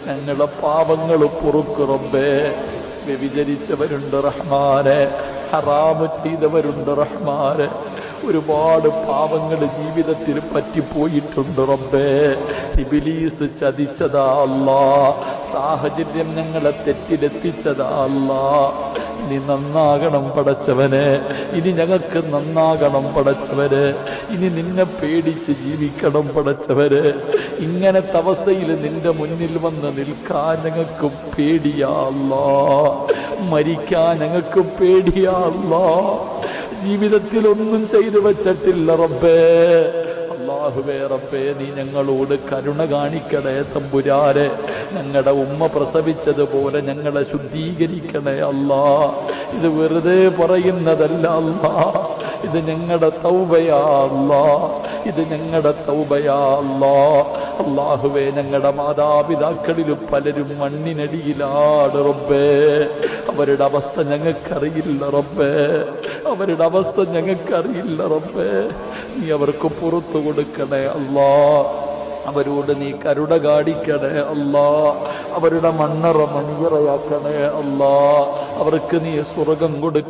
ഞങ്ങളുടെ പാപങ്ങൾ പൊറുക്ക് റബ്ബേ. വ്യഭിചരിച്ചവരുണ്ട് റഹ്മാനെ, ഹറാമ് ചെയ്തവരുണ്ട് റഹ്മാനെ, ഒരുപാട് പാപങ്ങൾ ജീവിതത്തിൽ പറ്റിപ്പോയിട്ടുണ്ട് റബ്ബേ. ഇബ്ലീസ് ചതിച്ചതാ അല്ലാ, സാഹചര്യം ഞങ്ങളെ തെറ്റിലെത്തിച്ചതാ അല്ലാ. ഇനി നന്നാകണം പടച്ചവനെ, ഇനി ഞങ്ങൾക്ക് നന്നാകണം പടച്ചവനെ, ഇനി നിന്നെ പേടിച്ച് ജീവിക്കണം പടച്ചവനെ. ഇങ്ങനത്തെ അവസ്ഥയിൽ നിന്റെ മുന്നിൽ വന്ന് നിൽക്കാൻ ഞങ്ങൾക്ക് പേടിയാ അല്ലാ, മരിക്കാൻ ഞങ്ങൾക്ക് പേടിയാ അല്ലാ. ജീവിതത്തിൽ ഒന്നും ചെയ്തു വച്ചിട്ടില്ല റബ്ബേ. അല്ലാഹുവേ റബ്ബേ, നീ ഞങ്ങളോട് കരുണ കാണിക്കണേ തമ്പുരാനെ. ഞങ്ങളുടെ ഉമ്മ പ്രസവിച്ചതുപോലെ ഞങ്ങളെ ശുദ്ധീകരിക്കണേ അല്ലാ. ഇത് വെറുതെ പറയുന്നതല്ല അല്ലാ, ഇത് ഞങ്ങളുടെ തൗബയാ അല്ലാ, ഇത് ഞങ്ങളുടെ തൗബയാ അല്ലാ. അല്ലാഹുവേ, ഞങ്ങളുടെ മാതാപിതാക്കളിൽ പലരും മണ്ണിനടിയിലാണ് റബ്ബേ. അവരുടെ അവസ്ഥ ഞങ്ങൾക്കറിയില്ല റബ്ബേ, അവരുടെ അവസ്ഥ ഞങ്ങൾക്കറിയില്ല റബ്ബേ. നീ അവർക്ക് പുറത്തു കൊടുക്കണേ അല്ലാ. അവരോട് നീ കരുണ കാണിക്കണേ അല്ലാ. അവരുടെ മണ്ണറ മണിയറയാക്കണേ അല്ലാ. അവർക്ക് നീ സ്വർഗം കൊടുക്ക